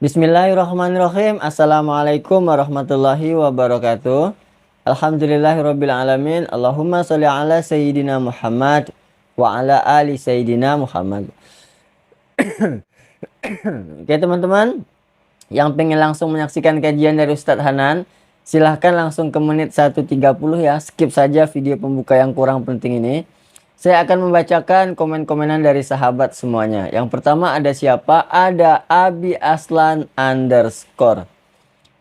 Bismillahirrahmanirrahim. Assalamualaikum warahmatullahi wabarakatuh. Alhamdulillahirabbil alamin. Allahumma sholli ala sayyidina Muhammad wa ala ali sayyidina Muhammad. Oke teman-teman, yang pengen langsung menyaksikan kajian dari Ustadz Hanan, silahkan langsung ke menit 1.30 ya. Skip saja video pembuka yang kurang penting ini. Saya akan membacakan komen-komenan dari sahabat semuanya. Yang pertama ada siapa? Ada Abi Aslan _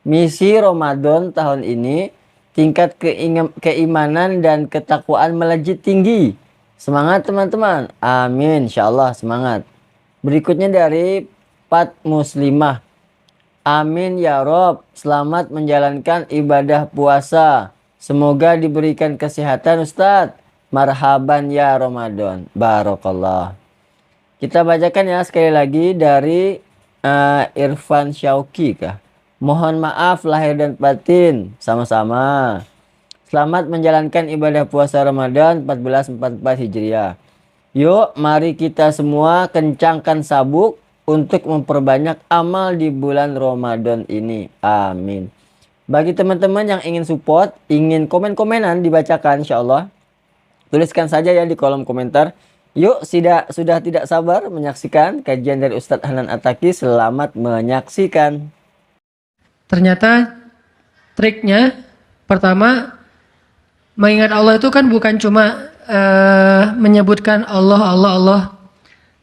Misi Ramadan tahun ini, tingkat keimanan dan ketakwaan melejit tinggi. Semangat teman-teman. Amin. Insyaallah semangat. Berikutnya dari Pat Muslimah. Amin ya Rob. Selamat menjalankan ibadah puasa. Semoga diberikan kesehatan Ustadz. Marhaban ya Ramadan. Barakallah. Kita bacakan ya sekali lagi dari Irfan Syauki kah? Mohon maaf lahir dan batin. Sama-sama. Selamat menjalankan ibadah puasa Ramadan 1444 Hijriah. Yuk mari kita semua kencangkan sabuk untuk memperbanyak amal di bulan Ramadan ini. Amin. Bagi teman-teman yang ingin support, ingin komen-komenan dibacakan insyaallah, tuliskan saja ya di kolom komentar. Yuk sudah tidak sabar menyaksikan kajian dari Ustadz Hanan Attaqi. Selamat menyaksikan. Ternyata triknya pertama, mengingat Allah itu kan bukan cuma menyebutkan Allah.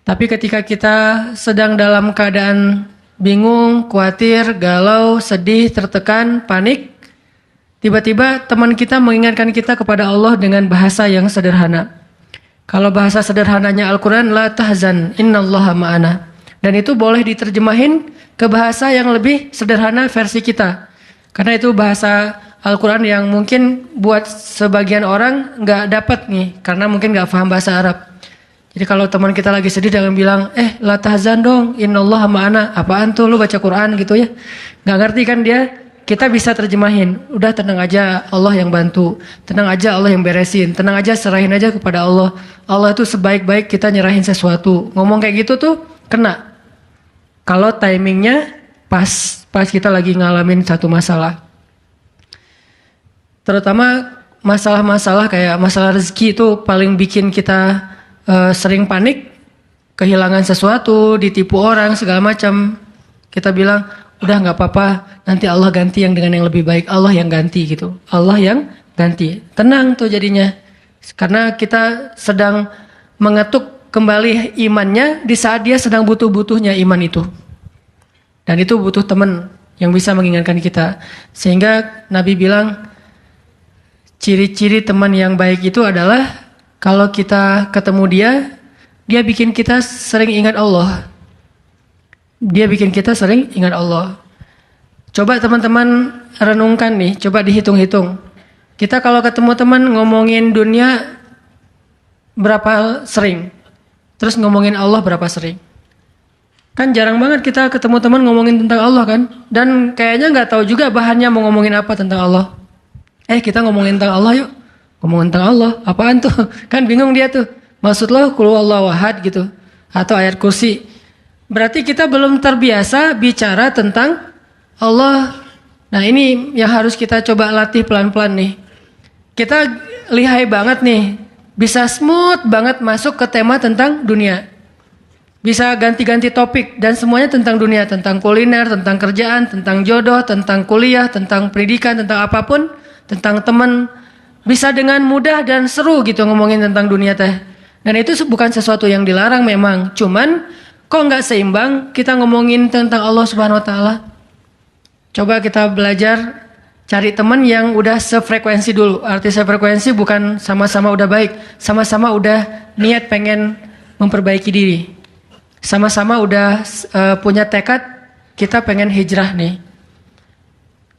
Tapi ketika kita sedang dalam keadaan bingung, khawatir, galau, sedih, tertekan, panik, tiba-tiba teman kita mengingatkan kita kepada Allah dengan bahasa yang sederhana. Kalau bahasa sederhananya Al-Quran, la tahzan, innallaha ma'ana. Dan itu boleh diterjemahin ke bahasa yang lebih sederhana versi kita. Karena itu bahasa Al-Quran yang mungkin buat sebagian orang nggak dapat nih, karena mungkin nggak paham bahasa Arab. Jadi kalau teman kita lagi sedih jangan bilang, la tahzan dong, innallaha ma'ana. Apaan tuh lu baca Quran gitu ya? Nggak ngerti kan dia? Kita bisa terjemahin, udah tenang aja Allah yang bantu, tenang aja Allah yang beresin, tenang aja serahin aja kepada Allah. Allah itu sebaik-baik kita nyerahin sesuatu. Ngomong kayak gitu tuh kena. Kalau timingnya pas kita lagi ngalamin satu masalah. Terutama masalah-masalah kayak masalah rezeki itu paling bikin kita sering panik, kehilangan sesuatu, ditipu orang segala macam. Kita bilang, udah nggak apa-apa, nanti Allah ganti yang dengan yang lebih baik. Allah yang ganti gitu. Allah yang ganti. Tenang tuh jadinya. Karena kita sedang mengetuk kembali imannya di saat dia sedang butuh-butuhnya iman itu. Dan itu butuh teman yang bisa mengingatkan kita. Sehingga Nabi bilang, ciri-ciri teman yang baik itu adalah kalau kita ketemu dia bikin kita sering ingat Allah. Dia bikin kita sering ingat Allah. Coba teman-teman renungkan nih, coba dihitung-hitung. Kita kalau ketemu teman ngomongin dunia berapa sering? Terus ngomongin Allah berapa sering? Kan jarang banget kita ketemu teman ngomongin tentang Allah kan? Dan kayaknya nggak tahu juga bahannya mau ngomongin apa tentang Allah. Kita ngomongin tentang Allah yuk. Ngomongin tentang Allah, apaan tuh? Kan bingung dia tuh. Maksud lo qul huwallahu ahad gitu. Atau ayat kursi. Berarti kita belum terbiasa bicara tentang Allah. Nah ini yang harus kita coba latih pelan-pelan nih. Kita lihai banget nih. Bisa smooth banget masuk ke tema tentang dunia. Bisa ganti-ganti topik. Dan semuanya tentang dunia. Tentang kuliner, tentang kerjaan, tentang jodoh, tentang kuliah, tentang pendidikan, tentang apapun. Tentang teman. Bisa dengan mudah dan seru gitu ngomongin tentang dunia teh. Dan itu bukan sesuatu yang dilarang memang. Cuman kok nggak seimbang kita ngomongin tentang Allah Subhanahu Wa Taala? Coba kita belajar cari teman yang udah sefrekuensi dulu. Arti sefrekuensi bukan sama-sama udah baik, sama-sama udah niat pengen memperbaiki diri, sama-sama udah punya tekad kita pengen hijrah nih.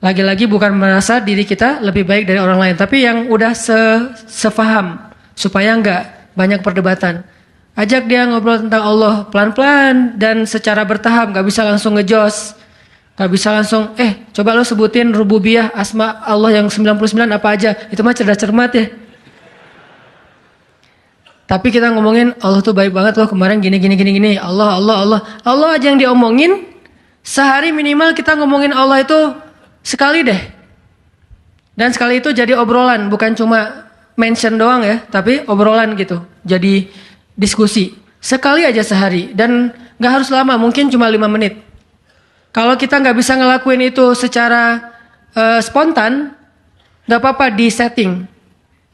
Lagi-lagi bukan merasa diri kita lebih baik dari orang lain, tapi yang udah sefaham supaya nggak banyak perdebatan. Ajak dia ngobrol tentang Allah pelan-pelan dan secara bertahap, gak bisa langsung ngejos. Gak bisa langsung, coba lo sebutin rububiyah, asma Allah yang 99 apa aja. Itu mah cerdas cermat ya. Tapi kita ngomongin Allah tuh baik banget loh kemarin gini. Allah aja yang diomongin. Sehari minimal kita ngomongin Allah itu sekali deh. Dan sekali itu jadi obrolan, bukan cuma mention doang ya, tapi obrolan gitu. Jadi diskusi. Sekali aja sehari dan gak harus lama, mungkin cuma 5 menit. Kalau kita gak bisa ngelakuin itu secara spontan, gak apa-apa di setting.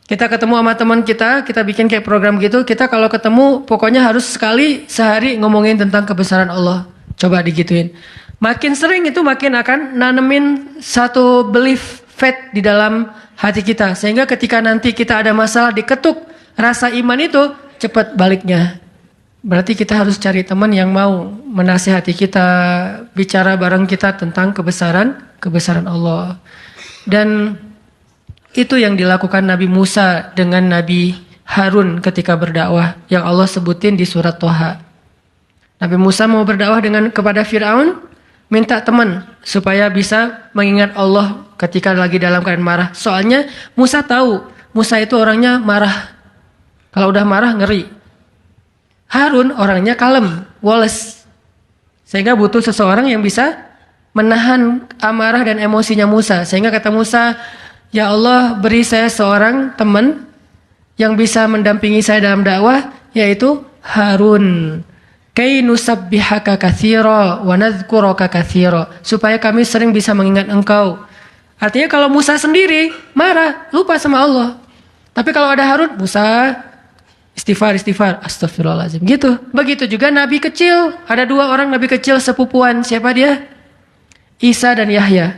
Kita ketemu sama teman kita bikin kayak program gitu. Kita kalau ketemu pokoknya harus sekali sehari ngomongin tentang kebesaran Allah. Coba digituin. Makin sering itu makin akan nanemin satu belief faith di dalam hati kita. Sehingga ketika nanti kita ada masalah diketuk rasa iman itu cepat baliknya. Berarti kita harus cari teman yang mau menasihati kita, bicara bareng kita tentang kebesaran Allah. Dan itu yang dilakukan Nabi Musa dengan Nabi Harun ketika berdakwah yang Allah sebutin di surat Toha. Nabi Musa mau berdakwah kepada Fir'aun, minta teman supaya bisa mengingat Allah ketika lagi dalam keadaan marah. Soalnya Musa tahu, Musa itu orangnya marah. Kalau udah marah ngeri. Harun orangnya kalem, woles. Sehingga butuh seseorang yang bisa menahan amarah dan emosinya Musa. Sehingga kata Musa, ya Allah, beri saya seorang teman yang bisa mendampingi saya dalam dakwah, yaitu Harun. Kay nusabbihaka katsira wa nadhkuraka katsira, supaya kami sering bisa mengingat engkau. Artinya kalau Musa sendiri marah, lupa sama Allah. Tapi kalau ada Harun, Musa istighfar, astagfirullahaladzim. Gitu. Begitu juga Nabi kecil. Ada 2 orang Nabi kecil sepupuan. Siapa dia? Isa dan Yahya.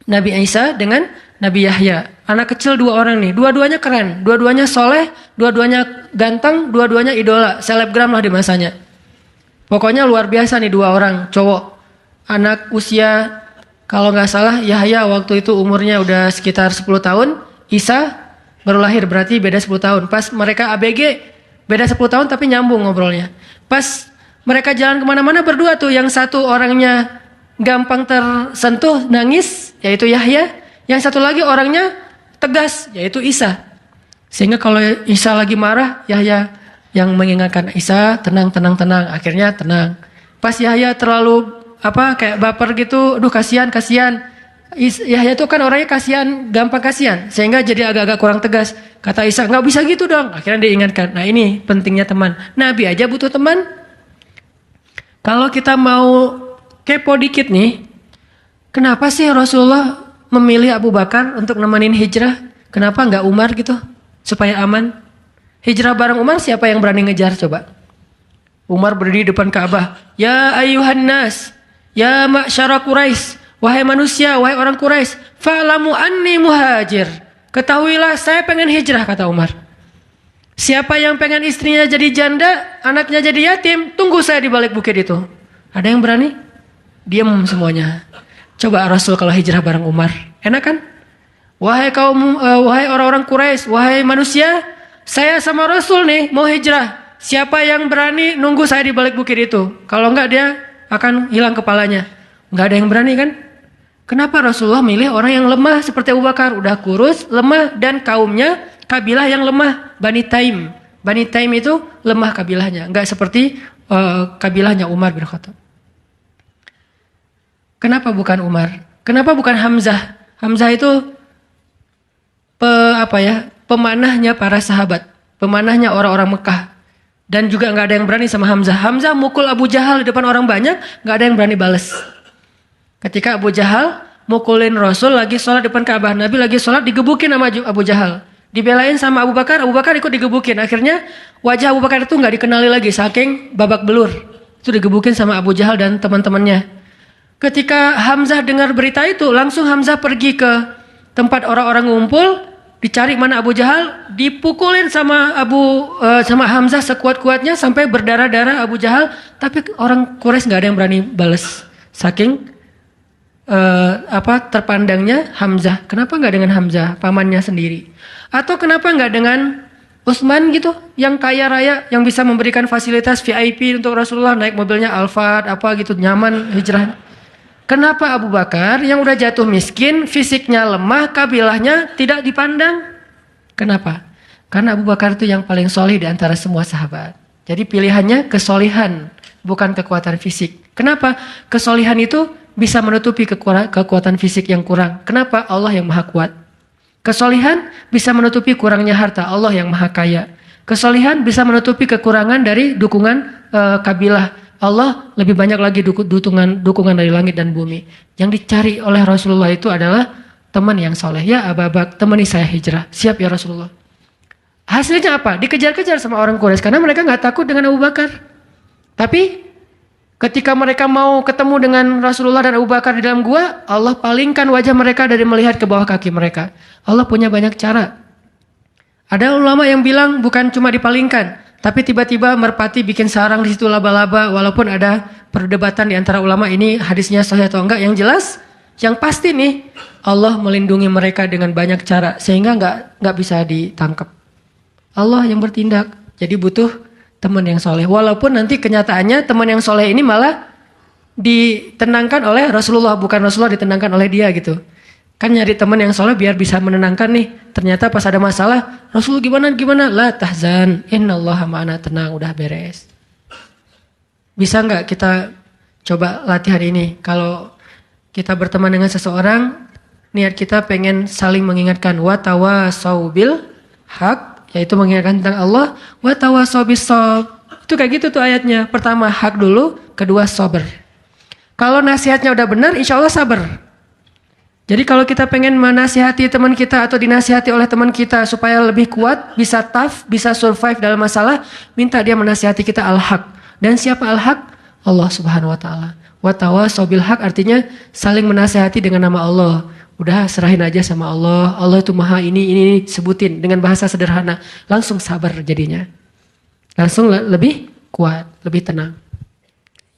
Nabi Isa dengan Nabi Yahya. Anak kecil 2 orang nih. Dua-duanya keren. Dua-duanya soleh. Dua-duanya ganteng. Dua-duanya idola. Selebgram lah di masanya. Pokoknya luar biasa nih 2 orang cowok. Anak usia, kalau nggak salah Yahya waktu itu umurnya udah sekitar 10 tahun. Isa baru lahir, berarti beda 10 tahun. Pas mereka ABG, beda 10 tahun tapi nyambung ngobrolnya. Pas mereka jalan kemana-mana berdua tuh. Yang satu orangnya gampang tersentuh, nangis, yaitu Yahya. Yang satu lagi orangnya tegas, yaitu Isa. Sehingga kalau Isa lagi marah, Yahya yang mengingatkan Isa, tenang. Akhirnya tenang. Pas Yahya terlalu kayak baper gitu, aduh kasihan. Yahya itu kan orangnya kasihan, gampang kasihan, sehingga jadi agak-agak kurang tegas. Kata Isa, nggak bisa gitu dong. Akhirnya diingatkan. Nah ini pentingnya teman. Nabi aja butuh teman. Kalau kita mau kepo dikit nih, kenapa sih Rasulullah memilih Abu Bakar untuk nemenin hijrah? Kenapa nggak Umar gitu, supaya aman? Hijrah bareng Umar, siapa yang berani ngejar coba? Umar berdiri depan Ka'bah. Ya ayuhan nas, ya ma'syara Quraisy, wahai manusia, wahai orang Quraisy, fa'lamu anni muhajir. Ketahuilah saya pengen hijrah, kata Umar. Siapa yang pengen istrinya jadi janda, anaknya jadi yatim, tunggu saya di balik bukit itu. Ada yang berani? Diam semuanya. Coba Rasul kalau hijrah bareng Umar, enak kan? Wahai wahai orang-orang Quraisy, wahai manusia, saya sama Rasul nih mau hijrah. Siapa yang berani nunggu saya di balik bukit itu? Kalau enggak dia akan hilang kepalanya. Enggak ada yang berani kan? Kenapa Rasulullah milih orang yang lemah seperti Abu Bakar? Udah kurus, lemah, dan kaumnya kabilah yang lemah, Bani Taim. Bani Taim itu lemah kabilahnya, enggak seperti kabilahnya Umar bin Khattab. Kenapa bukan Umar? Kenapa bukan Hamzah? Hamzah itu pemanahnya para sahabat, pemanahnya orang-orang Mekah. Dan juga nggak ada yang berani sama Hamzah. Hamzah mukul Abu Jahal di depan orang banyak, nggak ada yang berani balas. Ketika Abu Jahal mukulin Rasul lagi sholat depan Ka'bah, Nabi lagi sholat digebukin sama Abu Jahal. Dibelain sama Abu Bakar ikut digebukin. Akhirnya wajah Abu Bakar itu nggak dikenali lagi, saking babak belur. Itu digebukin sama Abu Jahal dan teman-temannya. Ketika Hamzah dengar berita itu, langsung Hamzah pergi ke tempat orang-orang ngumpul. Dicari mana Abu Jahal, dipukulin sama sama Hamzah sekuat-kuatnya sampai berdarah-darah Abu Jahal, tapi orang Quraisy nggak ada yang berani balas. Saking terpandangnya Hamzah. Kenapa nggak dengan Hamzah, pamannya sendiri? Atau kenapa nggak dengan Utsman gitu, yang kaya raya, yang bisa memberikan fasilitas VIP untuk Rasulullah, naik mobilnya Alphard gitu, nyaman hijrah. Kenapa Abu Bakar yang udah jatuh miskin, fisiknya lemah, kabilahnya tidak dipandang? Kenapa? Karena Abu Bakar itu yang paling solih di antara semua sahabat. Jadi pilihannya kesolihan, bukan kekuatan fisik. Kenapa? Kesolihan itu bisa menutupi kekuatan fisik yang kurang. Kenapa? Allah yang maha kuat. Kesolihan bisa menutupi kurangnya harta. Allah yang maha kaya. Kesolihan bisa menutupi kekurangan dari dukungan kabilah. Allah lebih banyak lagi dukungan dari langit dan bumi. Yang dicari oleh Rasulullah itu adalah teman yang soleh. Ya Abu Bakar, temani saya hijrah. Siap ya Rasulullah. Hasilnya apa? Dikejar-kejar sama orang Quraisy karena mereka nggak takut dengan Abu Bakar. Tapi ketika mereka mau ketemu dengan Rasulullah dan Abu Bakar di dalam gua, Allah palingkan wajah mereka dari melihat ke bawah kaki mereka. Allah punya banyak cara. Ada ulama yang bilang bukan cuma dipalingkan, tapi tiba-tiba merpati bikin sarang di situ laba-laba, walaupun ada perdebatan di antara ulama ini hadisnya sahih atau enggak. Yang jelas, yang pasti nih, Allah melindungi mereka dengan banyak cara sehingga nggak bisa ditangkap. Allah yang bertindak, jadi butuh teman yang soleh. Walaupun nanti kenyataannya teman yang soleh ini malah ditenangkan oleh Rasulullah, bukan Rasulullah ditenangkan oleh dia gitu. Kan nyari teman yang soleh biar bisa menenangkan nih. Ternyata pas ada masalah, Rasul gimana? La tahzan, innallaha ma'ana, tenang, udah beres. Bisa nggak kita coba latihan ini? Kalau kita berteman dengan seseorang, niat kita pengen saling mengingatkan. Wa tawasau bil haq, yaitu mengingatkan tentang Allah. Wa tawasau bis sob. Itu kayak gitu tuh ayatnya. Pertama hak dulu, kedua sober. Kalau nasihatnya udah benar, insya Allah sabar. Jadi kalau kita pengen menasihati teman kita atau dinasihati oleh teman kita supaya lebih kuat, bisa tough, bisa survive dalam masalah, minta dia menasihati kita al-haq. Dan siapa al-haq? Allah Subhanahu wa taala. Wa tawasau bil haq artinya saling menasihati dengan nama Allah. Udah serahin aja sama Allah. Allah itu maha ini sebutin dengan bahasa sederhana. Langsung sabar jadinya. Langsung lebih kuat, lebih tenang.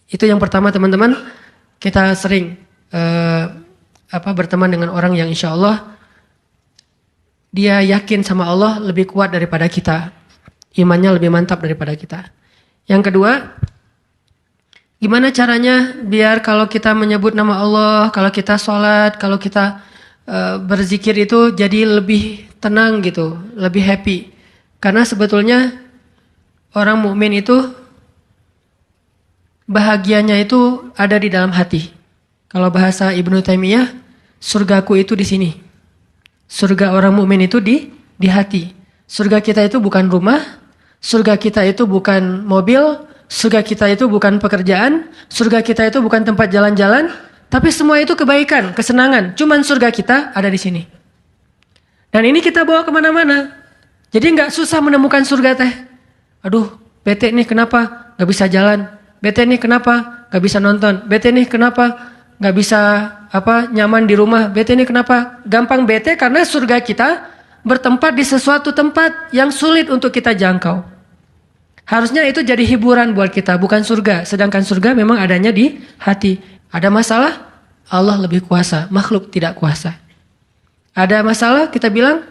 Itu yang pertama teman-teman. Kita sering berteman dengan orang yang insya Allah dia yakin sama Allah lebih kuat daripada kita. Imannya lebih mantap daripada kita. Yang kedua, gimana caranya biar kalau kita menyebut nama Allah, kalau kita sholat, kalau kita berzikir itu jadi lebih tenang gitu, lebih happy. Karena sebetulnya orang mukmin itu bahagianya itu ada di dalam hati. Kalau bahasa Ibnu Taimiyah, surgaku itu di sini. Surga orang mukmin itu di hati. Surga kita itu bukan rumah, surga kita itu bukan mobil, surga kita itu bukan pekerjaan, surga kita itu bukan tempat jalan-jalan, tapi semua itu kebaikan, kesenangan. Cuman surga kita ada di sini. Dan ini kita bawa kemana-mana. Jadi nggak susah menemukan surga teh. Aduh, bete nih kenapa nggak bisa jalan? Bete nih kenapa nggak bisa nonton? Bete nih kenapa nggak bisa nyaman di rumah? Bete nih kenapa? Gampang bete karena surga kita bertempat di sesuatu tempat yang sulit untuk kita jangkau. Harusnya itu jadi hiburan buat kita, bukan surga. Sedangkan surga memang adanya di hati. Ada masalah, Allah lebih kuasa, makhluk tidak kuasa. Ada masalah, kita bilang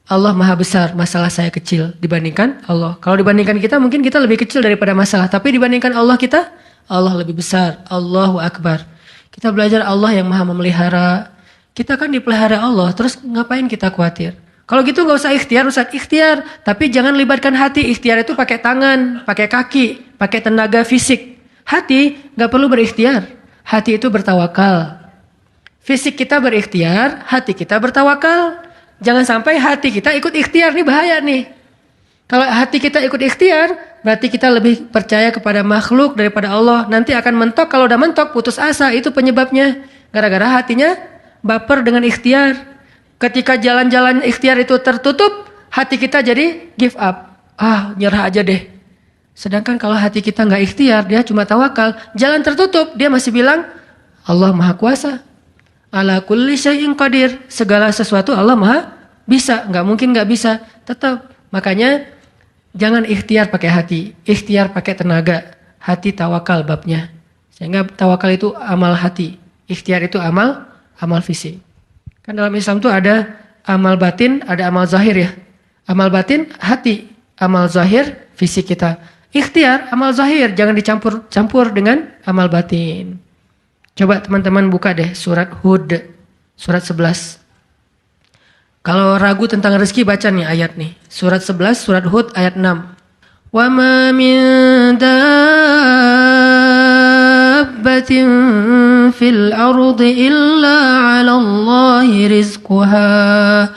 Allah maha besar, masalah saya kecil dibandingkan Allah. Kalau dibandingkan kita, mungkin kita lebih kecil daripada masalah. Tapi dibandingkan Allah kita, Allah lebih besar. Allahu Akbar. Kita belajar Allah yang maha memelihara. Kita kan dipelihara Allah, terus ngapain kita khawatir? Kalau gitu nggak usah ikhtiar, Ustaz. Ikhtiar, tapi jangan libatkan hati. Ikhtiar itu pakai tangan, pakai kaki, pakai tenaga fisik. Hati nggak perlu berikhtiar. Hati itu bertawakal. Fisik kita berikhtiar, hati kita bertawakal. Jangan sampai hati kita ikut ikhtiar, nih bahaya nih. Kalau hati kita ikut ikhtiar, berarti kita lebih percaya kepada makhluk daripada Allah. Nanti akan mentok, kalau udah mentok putus asa, itu penyebabnya. Gara-gara hatinya baper dengan ikhtiar. Ketika jalan-jalan ikhtiar itu tertutup, hati kita jadi give up. Nyerah aja deh. Sedangkan kalau hati kita nggak ikhtiar, dia cuma tawakal. Jalan tertutup, dia masih bilang, Allah maha kuasa. Ala kulli syai'in qadir. Segala sesuatu Allah maha bisa. Nggak mungkin nggak bisa. Tetap. Makanya jangan ikhtiar pakai hati. Ikhtiar pakai tenaga. Hati tawakal babnya. Sehingga tawakal itu amal hati. Ikhtiar itu amal fisik. Kan dalam Islam itu ada amal batin, ada amal zahir ya. Amal batin hati, amal zahir fisik kita. Ikhtiar amal zahir, jangan dicampur dengan amal batin. Coba teman-teman buka deh surat Hud, surat 11. Kalau ragu tentang rezeki baca nih ayat nih. Surat 11, surat Hud ayat 6. Wa ma min dabbatin fil ardi illa 'ala Allahi rizquha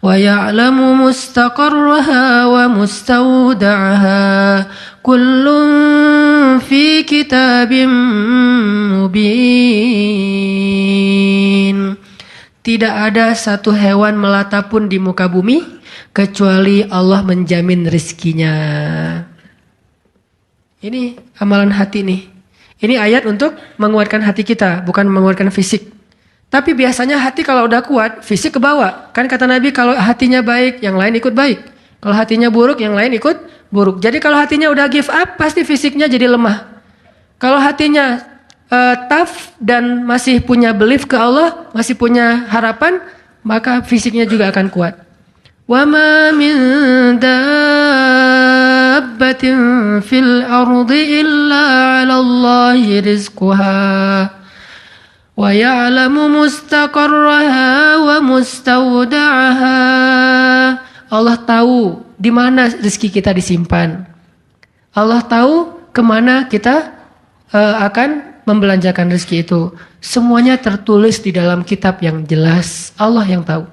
wa ya'lamu mustaqarraha wa mustawda'aha kullun fi kitabim mubin. Tidak ada satu hewan melata pun di muka bumi kecuali Allah menjamin rizkinya. Ini amalan hati nih. Ini ayat untuk menguatkan hati kita, bukan menguatkan fisik. Tapi biasanya hati kalau udah kuat, fisik ke bawah. Kan kata Nabi kalau hatinya baik, yang lain ikut baik. Kalau hatinya buruk, yang lain ikut buruk. Jadi kalau hatinya udah give up, pasti fisiknya jadi lemah. Kalau hatinya tough dan masih punya belief ke Allah, masih punya harapan, maka fisiknya juga akan kuat. Wa ma min dabbatin fil ardi illa 'ala Allahi rizquha wa ya'lamu mustaqarraha wa mustawda'aha. Allah tahu di mana rezeki kita disimpan. Allah tahu kemana kita akan membelanjakan rezeki itu. Semuanya tertulis di dalam kitab yang jelas. Allah yang tahu.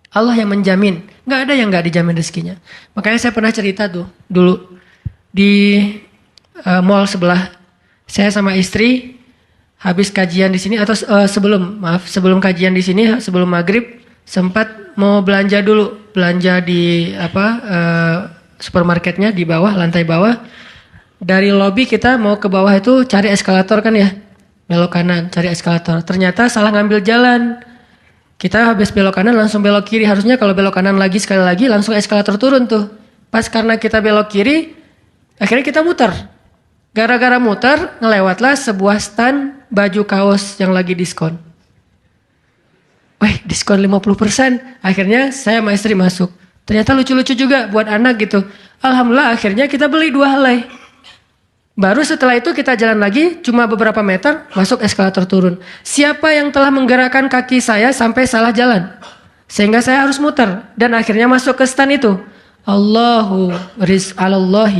Allah yang menjamin. Nggak ada yang nggak dijamin rezekinya. Makanya saya pernah cerita tuh dulu di mall sebelah. Saya sama istri habis kajian di sini atau sebelum kajian di sini, sebelum maghrib sempat mau belanja dulu, belanja di supermarketnya di bawah, lantai bawah. Dari lobi kita mau ke bawah itu cari eskalator kan ya, belok kanan cari eskalator. Ternyata salah ngambil jalan. Kita habis belok kanan langsung belok kiri. Harusnya kalau belok kanan lagi sekali lagi langsung eskalator turun tuh. Pas karena kita belok kiri, akhirnya kita muter. Gara-gara muter, ngelewatlah sebuah stand baju kaos yang lagi diskon. Wih, diskon 50%. Akhirnya saya sama istri masuk. Ternyata lucu-lucu juga buat anak gitu. Alhamdulillah akhirnya kita beli 2 helai. Baru setelah itu kita jalan lagi, cuma beberapa meter, masuk eskalator turun. Siapa yang telah menggerakkan kaki saya sampai salah jalan? Sehingga saya harus muter. Dan akhirnya masuk ke stand itu. Alallahi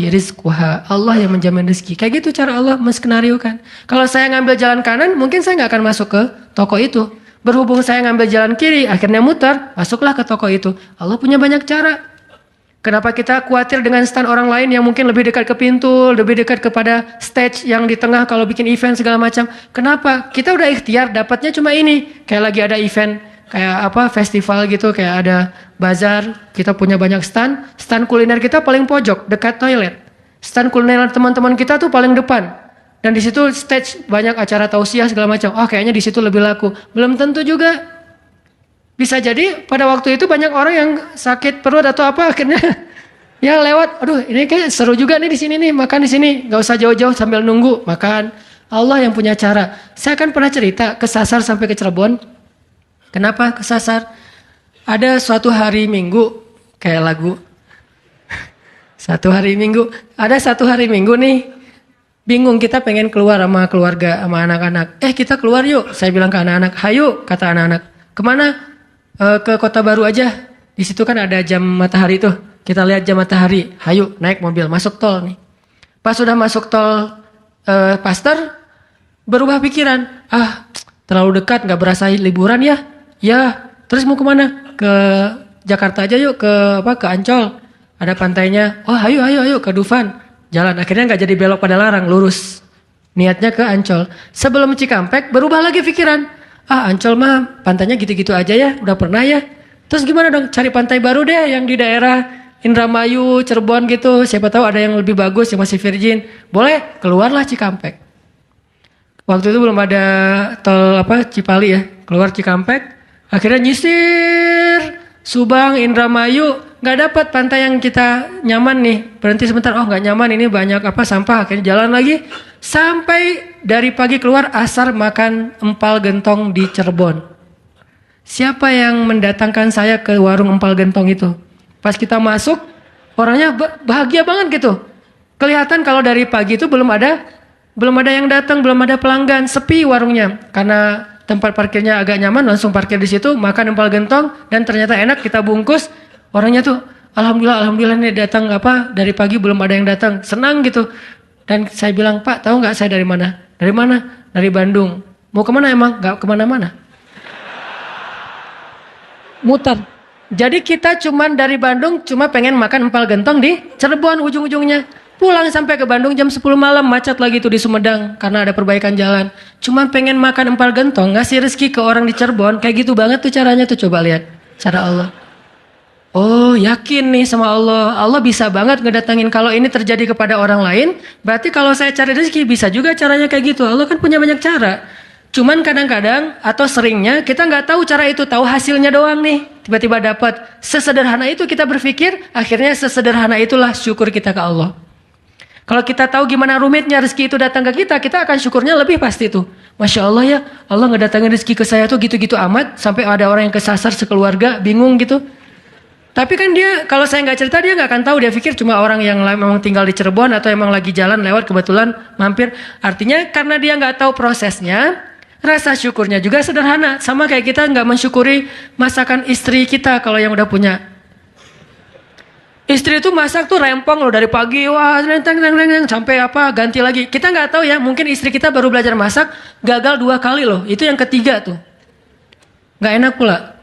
rizquha. Allah yang menjamin rezeki. Kayak gitu cara Allah menskenariokan. Kalau saya ngambil jalan kanan, mungkin saya nggak akan masuk ke toko itu. Berhubung saya ngambil jalan kiri, akhirnya muter, masuklah ke toko itu. Allah punya banyak cara. Kenapa kita khawatir dengan stand orang lain yang mungkin lebih dekat ke pintu, lebih dekat kepada stage yang di tengah kalau bikin event segala macam. Kenapa? Kita udah ikhtiar, dapatnya cuma ini. Kayak lagi ada event, kayak festival gitu, kayak ada bazar, kita punya banyak stand. Stand kuliner kita paling pojok, dekat toilet. Stand kuliner teman-teman kita tuh paling depan. Dan di situ stage banyak acara tausiah segala macam. Oh, kayaknya di situ lebih laku. Belum tentu juga. Bisa jadi pada waktu itu banyak orang yang sakit perut atau apa akhirnya ya lewat. Aduh, ini kayak seru juga nih di sini nih, makan di sini. Gak usah jauh-jauh sambil nunggu makan. Allah yang punya cara. Saya kan pernah cerita kesasar sampai ke Cirebon. Kenapa kesasar? Ada suatu hari Minggu kayak lagu. Satu hari Minggu. Ada satu hari Minggu nih. Bingung kita pengen keluar sama keluarga, sama anak-anak. Kita keluar yuk. Saya bilang ke anak-anak, hayu kata anak-anak. Kemana? Ke Kota Baru aja. Di situ kan ada jam matahari tuh. Kita lihat jam matahari. Hayu naik mobil masuk tol nih. Pas sudah masuk tol Paster, berubah pikiran. Terlalu dekat nggak berasa liburan ya. Ya. Terus mau kemana? Ke Jakarta aja yuk. Ke Ancol. Ada pantainya. Oh ayo ke Dufan. Jalan. Akhirnya nggak jadi belok pada larang. Lurus. Niatnya ke Ancol. Sebelum Cikampek berubah lagi pikiran. Ancol mah pantainya gitu-gitu aja ya, udah pernah ya. Terus gimana dong, cari pantai baru deh yang di daerah Indramayu, Cirebon gitu. Siapa tahu ada yang lebih bagus, yang masih virgin. Boleh, keluarlah Cikampek. Waktu itu belum ada tol Cipali ya, keluar Cikampek. Akhirnya nyisir, Subang, Indramayu. Gak dapat pantai yang kita nyaman nih. Berhenti sebentar, gak nyaman ini banyak sampah. Akhirnya jalan lagi. Sampai dari pagi keluar asar makan empal gentong di Cirebon. Siapa yang mendatangkan saya ke warung empal gentong itu? Pas kita masuk, orangnya bahagia banget gitu. Kelihatan kalau dari pagi itu belum ada yang datang, belum ada pelanggan, sepi warungnya. Karena tempat parkirnya agak nyaman, langsung parkir di situ, makan empal gentong dan ternyata enak, kita bungkus. Orangnya tuh alhamdulillah nih datang dari pagi belum ada yang datang, senang gitu. Dan saya bilang, Pak tahu nggak saya dari mana? Dari mana? Dari Bandung. Mau kemana emang? Gak kemana-mana. Mutar. Jadi kita cuman dari Bandung cuma pengen makan empal gentong di Cirebon ujung-ujungnya. Pulang sampai ke Bandung jam 10 malam, macet lagi tuh di Sumedang karena ada perbaikan jalan. Cuman pengen makan empal gentong, ngasih rezeki ke orang di Cirebon, kayak gitu banget tuh caranya tuh, coba lihat cara Allah. Oh, yakin nih sama Allah. Allah bisa banget ngedatangin. Kalau ini terjadi kepada orang lain, berarti kalau saya cari rezeki bisa juga caranya kayak gitu. Allah kan punya banyak cara. Cuman kadang-kadang atau seringnya kita nggak tahu cara itu, tahu hasilnya doang nih. Tiba-tiba dapat. Sesederhana itu kita berpikir, akhirnya sesederhana itulah syukur kita ke Allah. Kalau kita tahu gimana rumitnya rezeki itu datang ke kita akan syukurnya lebih pasti tuh. Masya Allah ya, Allah ngedatangin rezeki ke saya tuh gitu-gitu amat, sampai ada orang yang kesasar sekeluarga, bingung gitu. Tapi kan dia, kalau saya nggak cerita dia nggak akan tahu, dia pikir cuma orang yang memang tinggal di Cirebon atau emang lagi jalan lewat kebetulan mampir. Artinya karena dia nggak tahu prosesnya, rasa syukurnya juga sederhana. Sama kayak kita nggak mensyukuri masakan istri kita kalau yang udah punya. Istri itu masak tuh rempong loh dari pagi, wah sampai apa ganti lagi. Kita nggak tahu ya, mungkin istri kita baru belajar masak, gagal 2 kali loh. Itu yang ketiga tuh, nggak enak pula.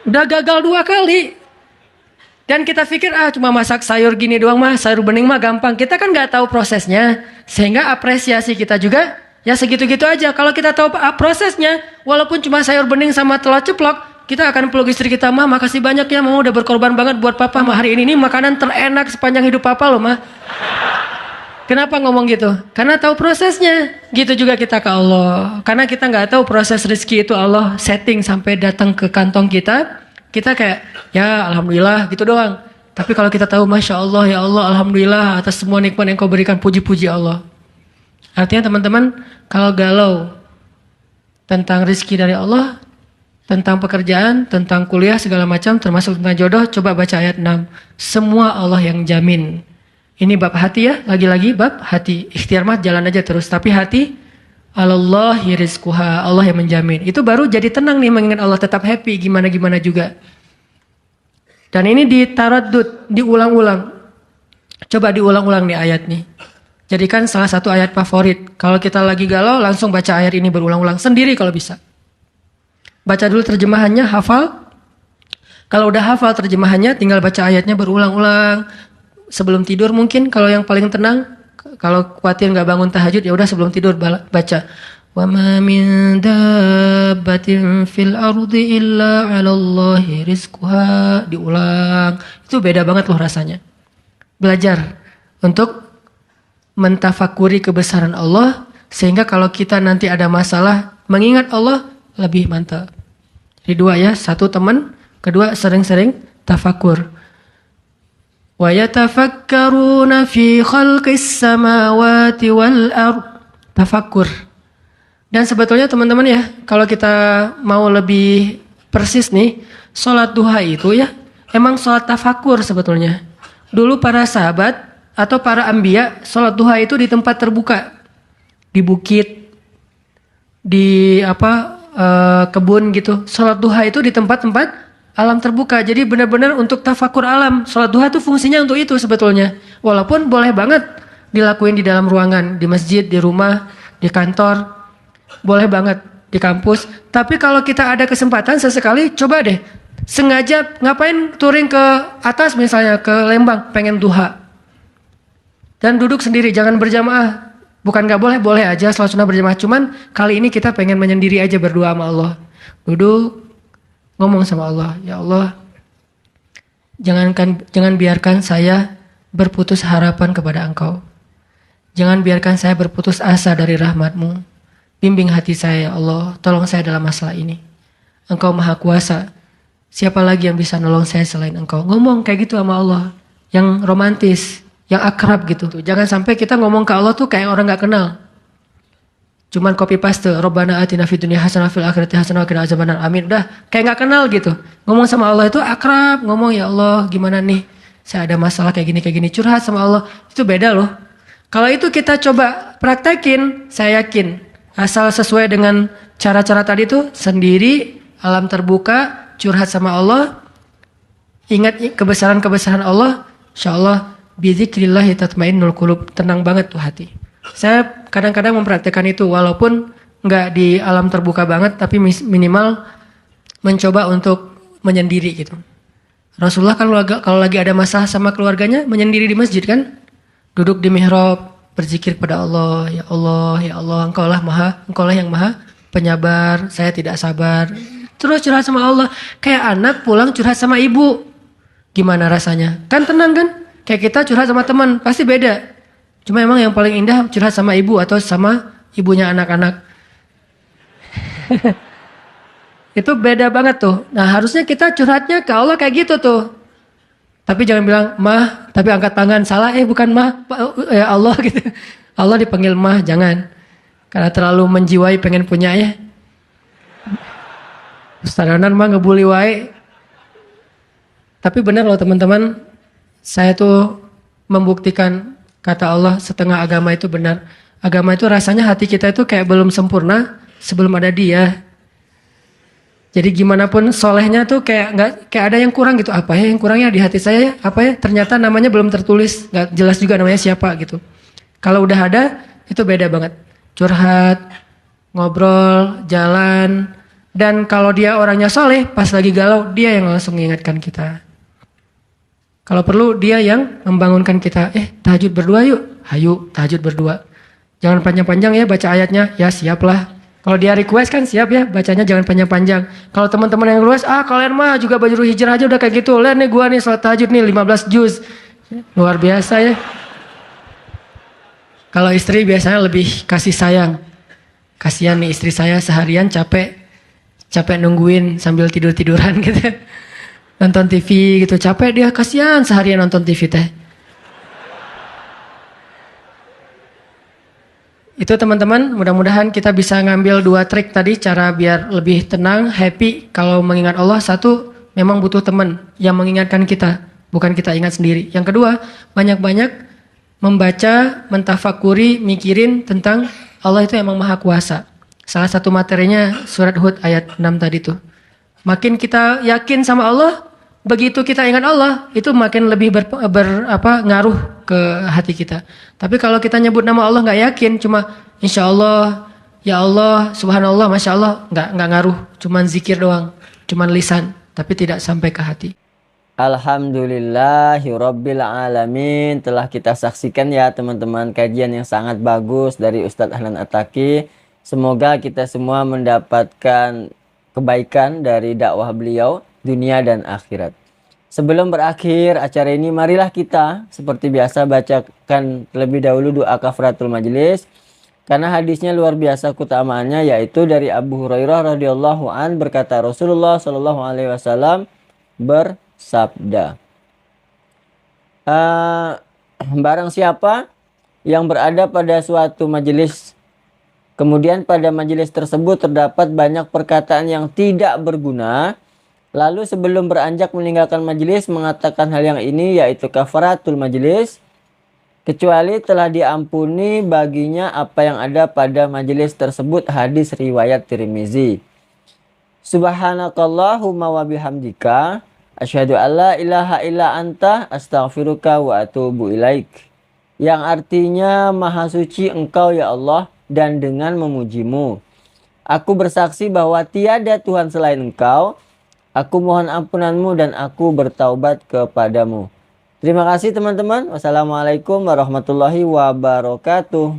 Udah gagal 2 kali. Dan kita pikir cuma masak sayur gini doang mah, sayur bening mah gampang. Kita kan nggak tahu prosesnya, sehingga apresiasi kita juga ya segitu-gitu aja. Kalau kita tahu prosesnya, walaupun cuma sayur bening sama telur ceplok, kita akan peluk istri kita, mah makasih banyak ya, mau udah berkorban banget buat papa, mah hari ini makanan terenak sepanjang hidup papa loh mah. Kenapa ngomong gitu? Karena tahu prosesnya. Gitu juga kita ke Allah. Karena kita nggak tahu proses rezeki itu Allah setting sampai datang ke kantong kita. Kita kayak ya alhamdulillah gitu doang. Tapi kalau kita tahu masya Allah ya Allah alhamdulillah atas semua nikmat yang kau berikan, puji-puji Allah. Artinya teman-teman kalau galau tentang rezeki dari Allah, tentang pekerjaan, tentang kuliah segala macam, termasuk tentang jodoh, coba baca ayat 6. Semua Allah yang jamin. Ini bab hati ya, lagi-lagi bab hati. Ikhtiar mah jalan aja terus, tapi hati Allahi rizquha, Allah yang menjamin. Itu baru jadi tenang nih mengingat Allah, tetap happy gimana-gimana juga. Dan ini ditaraddud, diulang-ulang. Coba diulang-ulang nih ayat nih. Jadikan salah satu ayat favorit. Kalau kita lagi galau, langsung baca ayat ini berulang-ulang sendiri kalau bisa. Baca dulu terjemahannya, hafal. Kalau udah hafal terjemahannya, tinggal baca ayatnya berulang-ulang. Sebelum tidur mungkin, kalau yang paling tenang. Kalau khawatir nggak bangun tahajud, ya udah sebelum tidur baca. Wa ma min dabbatin fil ardi illa 'alallahi rizquha. Diulang. Itu beda banget loh rasanya. Belajar untuk mentafakuri kebesaran Allah, sehingga kalau kita nanti ada masalah, mengingat Allah lebih mantap. Jadi 2 ya, 1 teman, kedua sering-sering tafakur. Wa yatafakkaruna fi khalqis samawati wal ard. Tafakur. Dan sebetulnya teman-teman ya, kalau kita mau lebih persis nih, sholat duha itu ya, emang sholat tafakur sebetulnya. Dulu para sahabat atau para anbiya, sholat duha itu di tempat terbuka. Di bukit, di kebun gitu. Sholat duha itu di tempat-tempat alam terbuka. Jadi benar-benar untuk tafakur alam. Sholat duha itu fungsinya untuk itu sebetulnya. Walaupun boleh banget dilakuin di dalam ruangan, di masjid, di rumah, di kantor. Boleh banget di kampus. Tapi kalau kita ada kesempatan sesekali, coba deh. Sengaja ngapain touring ke atas misalnya, ke Lembang, pengen duha. Dan duduk sendiri, jangan berjamaah. Bukan gak boleh, boleh aja sholat sunnah berjamaah. Cuman kali ini kita pengen menyendiri aja berdoa sama Allah. Duduk, ngomong sama Allah. Ya Allah, jangan biarkan saya berputus harapan kepada Engkau. Jangan biarkan saya berputus asa dari rahmat-Mu. Bimbing hati saya ya Allah, tolong saya dalam masalah ini. Engkau maha kuasa. Siapa lagi yang bisa nolong saya selain Engkau? Ngomong kayak gitu sama Allah. Yang romantis, yang akrab gitu. Jangan sampai kita ngomong ke Allah tuh kayak orang gak kenal. Cuman copy paste, Rabbana atina fid dunya hasanah fil akhirati hasanah wa qina azabannar. Amin. Udah kayak gak kenal gitu. Ngomong sama Allah itu akrab, ngomong ya Allah, gimana nih? Saya ada masalah kayak gini, curhat sama Allah. Itu beda loh. Kalau itu kita coba praktekin, saya yakin asal sesuai dengan cara-cara tadi tuh, sendiri, alam terbuka, curhat sama Allah, ingat kebesaran-kebesaran Allah, insyaallah bizikrillah tatmainnul qulub, tenang banget tuh hati. Saya kadang-kadang mempraktekkan itu walaupun nggak di alam terbuka banget, tapi minimal mencoba untuk menyendiri gitu. Rasulullah kan kalau lagi ada masalah sama keluarganya menyendiri di masjid kan, duduk di mihrab berzikir pada Allah, ya Allah, ya Allah, Engkaulah yang maha penyabar, saya tidak sabar. Terus curhat sama Allah, kayak anak pulang curhat sama ibu. Gimana rasanya? Kan tenang kan? Kayak kita curhat sama teman, pasti beda. Cuma emang yang paling indah curhat sama ibu atau sama ibunya anak-anak. Itu beda banget tuh. Nah harusnya kita curhatnya ke Allah kayak gitu tuh. Tapi jangan bilang mah, tapi angkat tangan salah. Bukan mah, ya Allah gitu. Allah dipanggil mah, jangan. Karena terlalu menjiwai pengen punya ya. Ustaz Ronan mah ngebully wae. Tapi benar loh teman-teman, saya tuh membuktikan kata Allah setengah agama itu benar. Agama itu rasanya hati kita itu kayak belum sempurna sebelum ada Dia. Jadi gimana pun solehnya tuh kayak ada yang kurang gitu. Apa ya yang kurangnya di hati saya ya? Apa ya? Ternyata namanya belum tertulis, nggak jelas juga namanya siapa gitu. Kalau udah ada itu beda banget. Curhat, ngobrol, jalan, dan kalau dia orangnya soleh, pas lagi galau dia yang langsung mengingatkan kita. Kalau perlu dia yang membangunkan kita. Tahajud berdua yuk. Hayu tahajud berdua. Jangan panjang-panjang ya baca ayatnya. Ya siaplah. Kalau dia request kan siap ya, bacanya jangan panjang-panjang. Kalau teman-teman yang luas, kalian mah juga baju hijrah aja udah kayak gitu. Lihat nih gua nih salat tahajud nih 15 juz. Luar biasa ya. Kalau istri biasanya lebih kasih sayang. Kasihan nih istri saya seharian capek nungguin sambil tidur-tiduran gitu. Nonton TV gitu, capek dia, kasihan seharian nonton TV teh. Itu teman-teman, mudah-mudahan kita bisa ngambil 2 trik tadi cara biar lebih tenang, happy kalau mengingat Allah. Satu, memang butuh teman yang mengingatkan kita, bukan kita ingat sendiri. Yang kedua, banyak-banyak membaca, mentafakuri, mikirin tentang Allah itu emang maha kuasa. Salah satu materinya surat Hud ayat 6 tadi tuh. Makin kita yakin sama Allah, begitu kita ingat Allah, itu makin lebih ngaruh ke hati kita. Tapi kalau kita nyebut nama Allah nggak yakin, cuma insya Allah, ya Allah, subhanallah, masya Allah, nggak ngaruh, cuman zikir doang, cuman lisan, tapi tidak sampai ke hati. Alhamdulillahirabbil alamin. Telah kita saksikan ya teman-teman kajian yang sangat bagus dari Ustadz Ahlan Attaqi. Semoga kita semua mendapatkan kebaikan dari dakwah beliau dunia dan akhirat. Sebelum berakhir acara ini, marilah kita seperti biasa bacakan terlebih dahulu doa kafaratul majelis. Karena hadisnya luar biasa keutamaannya, yaitu dari Abu Hurairah radhiyallahu an berkata Rasulullah shallallahu alaihi wasallam bersabda, barang siapa yang berada pada suatu majelis, kemudian pada majelis tersebut terdapat banyak perkataan yang tidak berguna, lalu sebelum beranjak meninggalkan majelis mengatakan hal yang ini, yaitu kafaratul majelis, kecuali telah diampuni baginya apa yang ada pada majelis tersebut. Hadis riwayat Tirmizi. Subhanakallahumma wa bihamdika asyhadu alla ilaha illa anta astaghfiruka wa atubu ilaik. Yang artinya maha suci Engkau ya Allah, dan dengan memujimu aku bersaksi bahwa tiada Tuhan selain Engkau. Aku mohon ampunanmu dan aku bertaubat kepadamu. Terima kasih teman-teman. Wassalamualaikum warahmatullahi wabarakatuh.